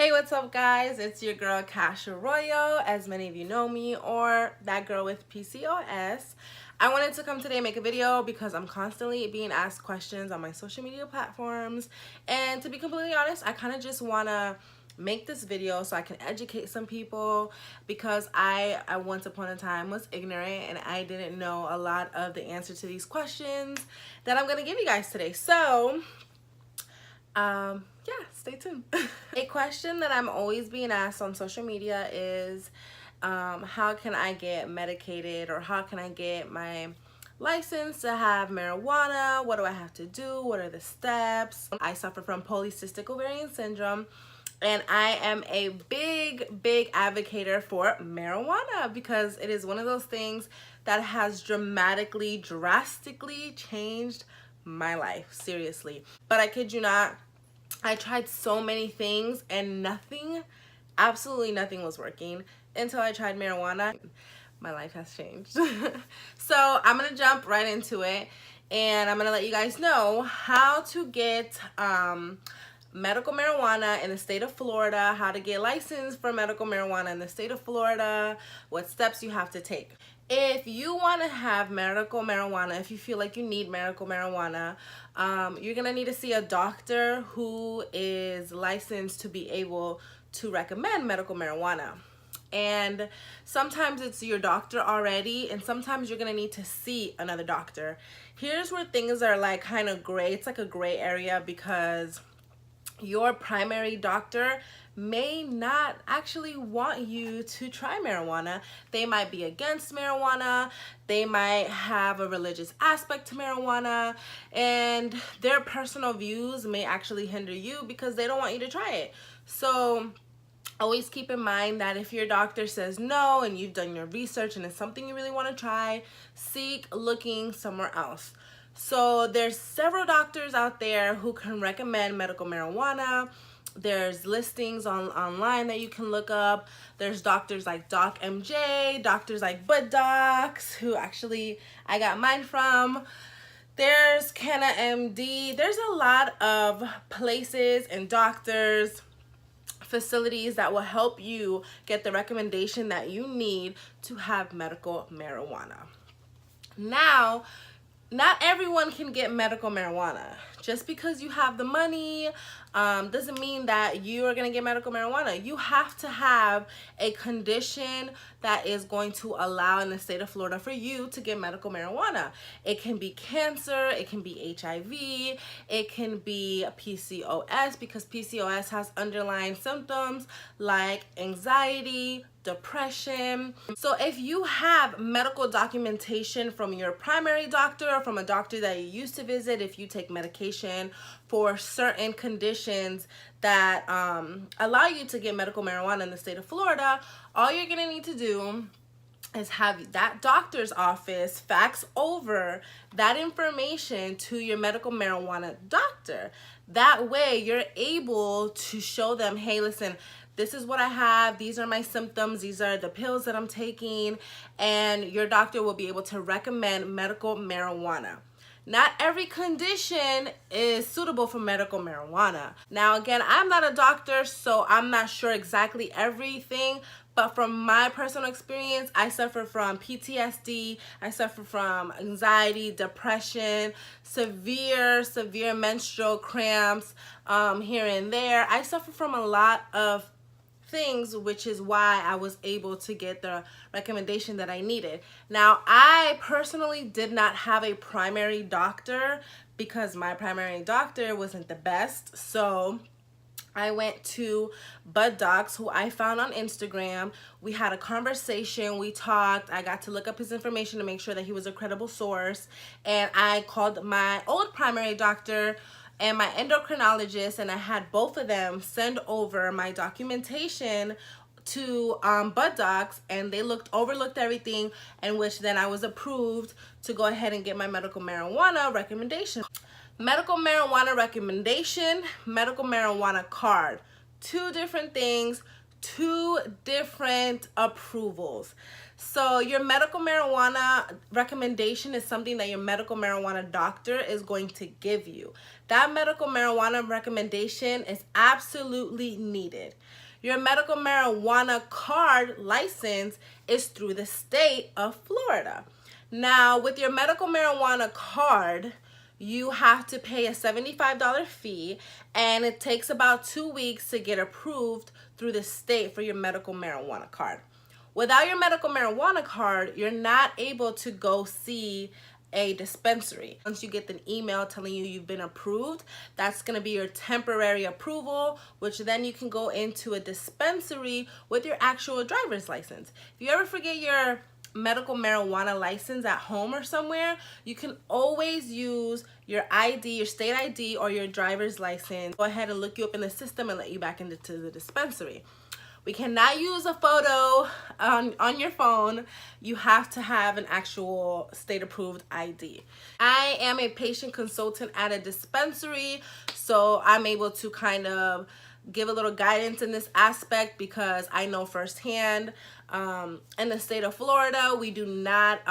Hey, what's up guys? It's your girl Cash Arroyo, as many of you know me, or that girl with PCOS. I wanted to come today and make a video because I'm constantly being asked questions on my social media platforms, and to be completely honest, I kind of just want to make this video so I can educate some people, because I once upon a time was ignorant and I didn't know a lot of the answer to these questions that I'm going to give you guys today. So yeah, stay tuned. A question that I'm always being asked on social media is how can I get medicated, or how can I get my license to have marijuana? What do I have to do? What are the steps? I suffer from polycystic ovarian syndrome, and I am a big advocate for marijuana because it is one of those things that has drastically changed my life, seriously. But I kid you not, I tried so many things and absolutely nothing was working until I tried marijuana. My life has changed. So I'm gonna jump right into it, and I'm gonna let you guys know how to get medical marijuana in the state of Florida, how to get licensed for medical marijuana in the state of Florida, what steps you have to take. If you want to have medical marijuana, if you feel like you need medical marijuana, you're going to need to see a doctor who is licensed to be able to recommend medical marijuana. And sometimes it's your doctor already, and sometimes you're going to need to see another doctor. Here's where things are like kind of gray. It's like a gray area, because your primary doctor may not actually want you to try marijuana. They might be against marijuana. They might have a religious aspect to marijuana, and their personal views may actually hinder you because they don't want you to try it. So always keep in mind that if your doctor says no and you've done your research and it's something you really want to try, seek looking somewhere else. So there's several doctors out there who can recommend medical marijuana. There's listings online that you can look up. There's doctors like Doc MJ, doctors like Bud Docs, who actually I got mine from. There's Canna MD. There's a lot of places and doctors, facilities that will help you get the recommendation that you need to have medical marijuana. Now, not everyone can get medical marijuana. Just because you have the money doesn't mean that you are going to get medical marijuana. You have to have a condition that is going to allow in the state of Florida for you to get medical marijuana. It can be cancer, it can be HIV, it can be PCOS, because PCOS has underlying symptoms like anxiety, depression. So if you have medical documentation from your primary doctor or from a doctor that you used to visit, if you take medication for certain conditions that allow you to get medical marijuana in the state of Florida, all you're gonna need to do is have that doctor's office fax over that information to your medical marijuana doctor. That way you're able to show them, hey, listen, this is what I have, these are my symptoms, these are the pills that I'm taking, and your doctor will be able to recommend medical marijuana. Not every condition is suitable for medical marijuana. Now again, I'm not a doctor, so I'm not sure exactly everything, but from my personal experience, I suffer from PTSD, I suffer from anxiety, depression, severe menstrual cramps here and there. I suffer from a lot of things, which is why I was able to get the recommendation that I needed. Now, I personally did not have a primary doctor because my primary doctor wasn't the best. So I went to Bud Docs, who I found on Instagram. We had a conversation, we talked, I got to look up his information to make sure that he was a credible source, and I called my old primary doctor and my endocrinologist, and I had both of them send over my documentation to Bud Docs, and they overlooked everything, in which then I was approved to go ahead and get my medical marijuana recommendation. Medical marijuana recommendation, medical marijuana card. Two different things, two different approvals. So your medical marijuana recommendation is something that your medical marijuana doctor is going to give you. That medical marijuana recommendation is absolutely needed. Your medical marijuana card license is through the state of Florida. Now, with your medical marijuana card, you have to pay a $75 fee, and it takes about 2 weeks to get approved through the state for your medical marijuana card. Without your medical marijuana card, you're not able to go see a dispensary. Once you get an email telling you you've been approved, that's going to be your temporary approval, which then you can go into a dispensary with your actual driver's license. If you ever forget your medical marijuana license at home or somewhere, you can always use your ID, your state ID, or your driver's license. Go ahead and look you up in the system and let you back into the dispensary. We cannot use a photo on your phone. You have to have an actual state approved ID. I am a patient consultant at a dispensary, so I'm able to kind of give a little guidance in this aspect because I know firsthand. In the state of Florida, we do not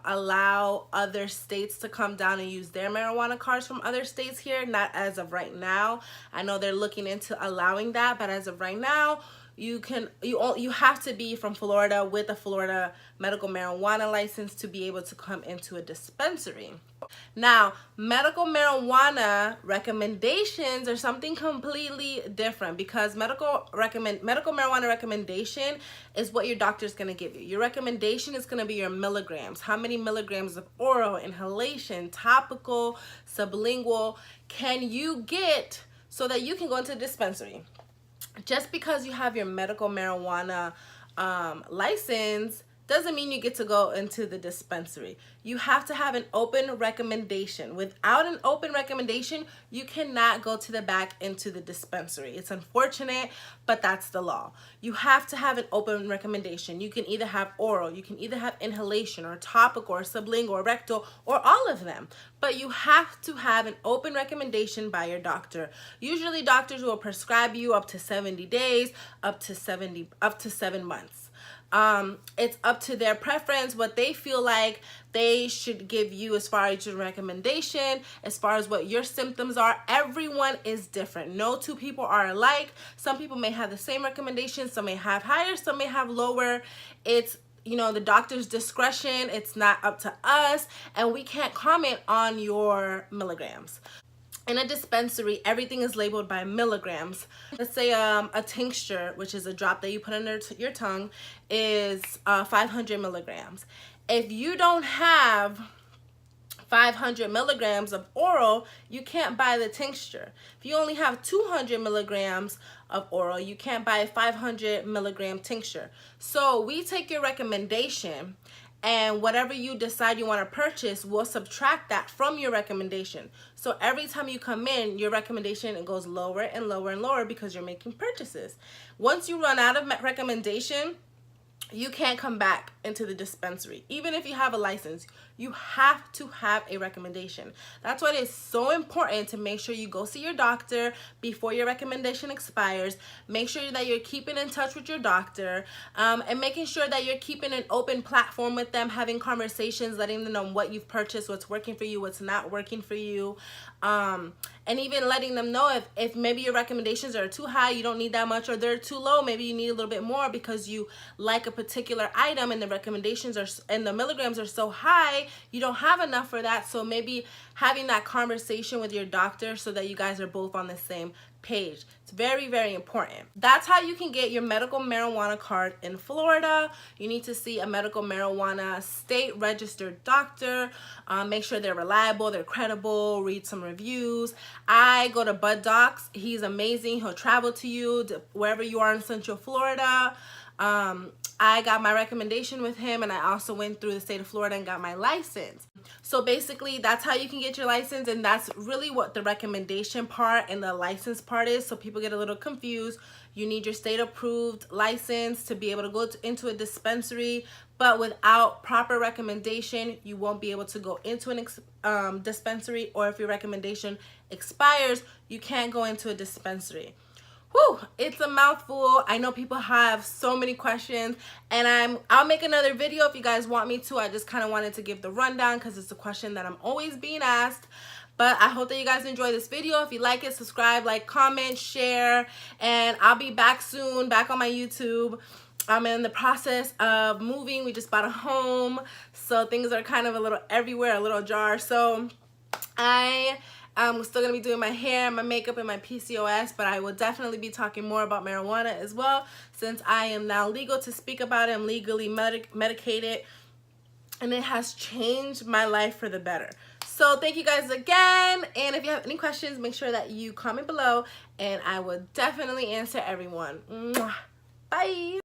allow other states to come down and use their marijuana cards from other states here, not as of right now. I know they're looking into allowing that, but as of right now, you have to be from Florida with a Florida medical marijuana license to be able to come into a dispensary. Now, medical marijuana recommendations are something completely different because medical marijuana recommendation is what your doctor is going to give you. Your recommendation is going to be your milligrams. How many milligrams of oral, inhalation, topical, sublingual can you get so that you can go into the dispensary? Just because you have your medical marijuana license doesn't mean you get to go into the dispensary. You have to have an open recommendation. Without an open recommendation, you cannot go to the back into the dispensary. It's unfortunate, but that's the law. You have to have an open recommendation. You can either have oral, you can either have inhalation or topical or sublingual or rectal or all of them. But you have to have an open recommendation by your doctor. Usually doctors will prescribe you up to 70 days, up to 7 months. It's up to their preference, what they feel like they should give you as far as your recommendation, as far as what your symptoms are. Everyone is different. No two people are alike. Some people may have the same recommendations, some may have higher, some may have lower. It's the doctor's discretion. It's not up to us, and we can't comment on your milligrams. In a dispensary, everything is labeled by milligrams. Let's say a tincture, which is a drop that you put under your tongue, is 500 milligrams. If you don't have 500 milligrams of oral, you can't buy the tincture. If you only have 200 milligrams of oral, you can't buy a 500 milligram tincture. So we take your recommendation, and whatever you decide you want to purchase, we'll subtract that from your recommendation. So every time you come in, your recommendation, it goes lower and lower and lower because you're making purchases. Once you run out of recommendation, you can't come back into the dispensary. Even if you have a license, you have to have a recommendation. That's why it's so important to make sure you go see your doctor before your recommendation expires. Make sure that you're keeping in touch with your doctor, and making sure that you're keeping an open platform with them, having conversations, letting them know what you've purchased, what's working for you, what's not working for you. And even letting them know if maybe your recommendations are too high, you don't need that much, or they're too low, maybe you need a little bit more because you like a particular item and the recommendations and the milligrams are so high, you don't have enough for that. So maybe having that conversation with your doctor so that you guys are both on the same page. It's very, very important. That's how you can get your medical marijuana card in Florida. You need to see a medical marijuana state registered doctor. Make sure they're reliable, they're credible, read some reviews. I go to Bud Docs. He's amazing. He'll travel to you wherever you are in Central Florida. I got my recommendation with him, and I also went through the state of Florida and got my license. So basically, that's how you can get your license, and that's really what the recommendation part and the license part is. So people get a little confused. You need your state approved license to be able to go into a dispensary, but without proper recommendation, you won't be able to go into an dispensary, or if your recommendation expires, you can't go into a dispensary. Whew, it's a mouthful. I know people have so many questions, and I'll make another video if you guys want me to. I just kind of wanted to give the rundown because it's a question that I'm always being asked. But I hope that you guys enjoy this video. If you like it, subscribe, like, comment, share, and I'll be back soon, back on my YouTube. I'm in the process of moving. We just bought a home, so things are kind of a little everywhere, a little ajar. So I'm still going to be doing my hair, my makeup, and my PCOS, but I will definitely be talking more about marijuana as well, since I am now legal to speak about it. I'm legally medicated, and it has changed my life for the better. So thank you guys again, and if you have any questions, make sure that you comment below, and I will definitely answer everyone. Mwah. Bye!